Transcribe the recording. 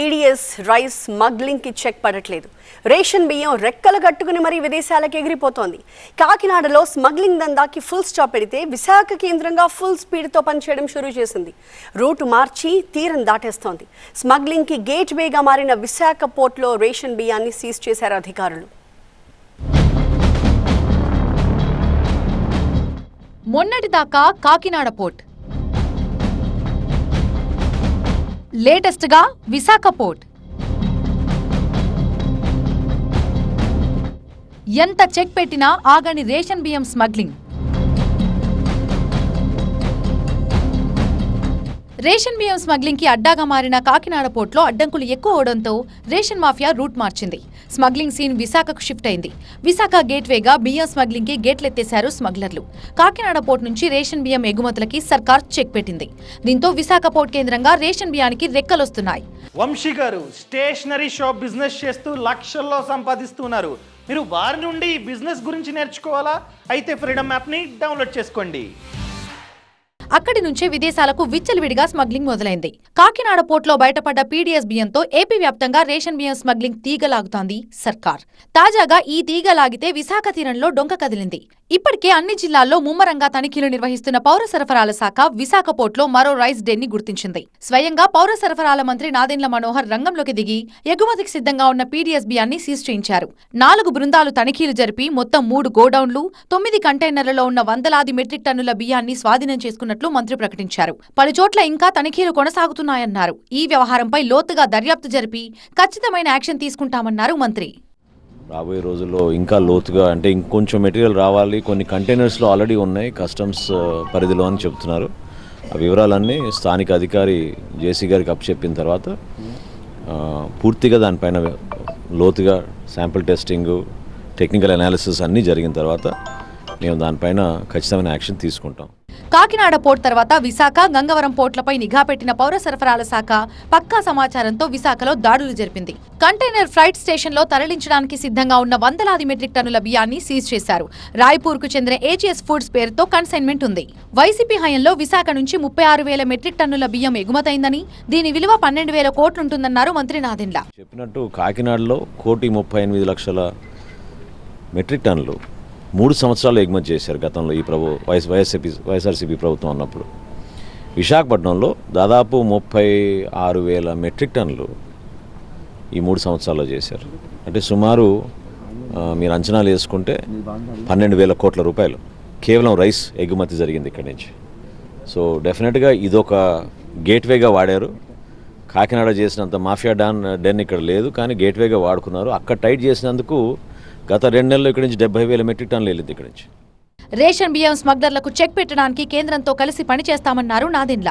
PDS rice smuggling కి check పడట్లేదు. Ration బియ్యం రెక్కలు కట్టుకుని మరీ విదేశాలకు ఎగిరిపోతోంది. కాకినాడలో స్మగ్లింగ్ దందాకి ఫుల్ స్టాప్ పెడితే విశాఖ కేంద్రంగా ఫుల్ స్పీడ్తో పనిచేయడం షురూ చేసింది. రూటు మార్చి తీరం దాటేస్తోంది. స్మగ్లింగ్ కి గేట్ వేగా మారిన విశాఖ పోర్ట్లో రేషన్ బియ్యాన్ని సీజ్ చేశారు అధికారులు. మొన్నటిదాకా కాకినాడ పోర్ట్, లేటెస్ట్ గా విశాఖ పోర్ట్. ఎంత చెక్ పెట్టినా ఆగని రేషన్ బియ్యం స్మగ్లింగ్. రేషన్ బియ్యం స్మగ్లింగ్ కి అడ్డాగా మారిన కాకినాడ పోర్టులో అడ్డంకులు ఎక్కువ అవడంతో రేషన్ మాఫియా రూట్ మార్చింది. స్మగ్లింగ్ సీన్ విశాఖకు షిఫ్ట్ అయింది. విశాఖ గేట్వేగా బియ్యం స్మగ్లింగ్ కి గేట్లెత్తేశారు స్మగ్లర్లు. కాకినాడ పోర్టు నుంచి రేషన్ బియ్యం ఎగుమతులకి సర్కార్ చెక్ పెట్టింది. దీంతో విశాఖ పోర్టు కేంద్రంగా రేషన్ బియ్యానికి రెక్కలొస్తున్నాయి. వంశీ గారు స్టేషనరీ షాప్ బిజినెస్ చేస్తూ లక్షల్లో సంపాదిస్తున్నారు. మీరు వారి నుండి బిజినెస్ గురించి నేర్చుకోవాలా? అయితే ఫ్రీడమ్ యాప్ని డౌన్లోడ్ చేసుకోండి. అక్కడి నుంచే విదేశాలకు విచ్చలవిడిగా స్మగ్లింగ్ మొదలైంది. కాకినాడ పోర్టులో బయటపడ్డ పీడీఎస్ బియ్యంతో ఏపీ వ్యాప్తంగా రేషన్ బియ్యం స్మగ్లింగ్ తీగలాగుతోంది సర్కార్. తాజాగా ఈ తీగ లాగితే విశాఖ తీరంలో డొంక కదిలింది. ఇప్పటికే అన్ని జిల్లాల్లో ముమ్మరంగా తనిఖీలు నిర్వహిస్తున్న పౌర సరఫరాల శాఖ విశాఖ పోర్టులో మరో రైస్ డెన్ని గుర్తించింది. స్వయంగా పౌర సరఫరాల మంత్రి నాదెండ్ల మనోహర్ రంగంలోకి దిగి ఎగుమతికి సిద్ధంగా ఉన్న పీడీఎస్ బియ్యాన్ని సీజ్ చేయించారు. 4 బృందాలు తనిఖీలు జరిపి మొత్తం 3 గోడౌన్లు, 9 కంటైనర్లలో ఉన్న వందలాది మెట్రిక్ టన్నుల బియ్యాన్ని స్వాధీనం చేసుకున్నట్లు మంత్రి ప్రకటించారు. పలుచోట్ల ఇంకా తనిఖీలు కొనసాగుతున్నాయన్నారు. ఈ వ్యవహారంపై లోతుగా దర్యాప్తు జరిపి ఖచ్చితమైన యాక్షన్ తీసుకుంటామన్నారు మంత్రి. రాబోయే రోజుల్లో ఇంకా లోతుగా, అంటే ఇంకొంచెం మెటీరియల్ రావాలి, కొన్ని కంటైనర్స్లో ఆల్రెడీ ఉన్నాయి కస్టమ్స్ పరిధిలో అని చెప్తున్నారు. ఆ వివరాలన్నీ స్థానిక అధికారి జేసీ గారికి అప్పచెప్పిన తర్వాత పూర్తిగా దానిపైన లోతుగా శాంపిల్ టెస్టింగ్, టెక్నికల్ అనాలిసిస్ అన్నీ జరిగిన తర్వాత మేము దానిపైన ఖచ్చితమైన యాక్షన్ తీసుకుంటాం. కాకినాడ పోర్ట్ తర్వాత విశాఖ, గంగవరం పోర్టులపై నిఘా పెట్టిన పౌర సరఫరాల శాఖ పక్కా సమాచారంతో విశాఖలో దాడులు జరిపింది. కంటైనర్ ఫ్రైట్ స్టేషన్లో తరలించడానికి సిద్ధంగా ఉన్న వందలాది మెట్రిక్ టన్నుల బియ్యాన్ని సీజ్ చేశారు. రాయ్పూర్కు చెందిన ఏజీఎస్ ఫుడ్స్ పేరుతో కన్సైన్మెంట్ ఉంది. వైసీపీ హయాంలో విశాఖ నుంచి 36,000 మెట్రిక్ టన్నుల బియ్యం ఎగుమతైందని, దీని విలువ 12,000 కోట్లుంటుందన్నారు మంత్రి నాదెండ్ల. చెప్పినట్టు కాకినాడలో 1,38,00,000 మెట్రిక్ టన్నులు 3 సంవత్సరాలు ఎగుమతి చేశారు గతంలో ఈ వైఎస్ఆర్సీపీ ప్రభుత్వం ఉన్నప్పుడు. విశాఖపట్నంలో దాదాపు 36,000 మెట్రిక్ టన్నులు ఈ 3 సంవత్సరాల్లో చేశారు. అంటే సుమారు మీరు అంచనాలు వేసుకుంటే 12,000 కోట్ల రూపాయలు కేవలం రైస్ ఎగుమతి జరిగింది ఇక్కడి నుంచి. సో డెఫినెట్గా ఇదొక గేట్వేగా వాడారు. కాకినాడ చేసినంత మాఫియా డెన్ ఇక్కడ లేదు, కానీ గేట్వేగా వాడుకున్నారు. అక్కడ టైట్ చేసినందుకు గత 2 నెలల్లో ఇక్కడి నుంచి 70,000 మెట్రిక్ టన్నులు వెళ్ళింది ఇక్కడి నుంచి. రేషన్ బియ్యం స్మగ్లర్లకు చెక్ పెట్టడానికి కేంద్రంతో కలిసి పనిచేస్తామన్నారు నాదెండ్ల.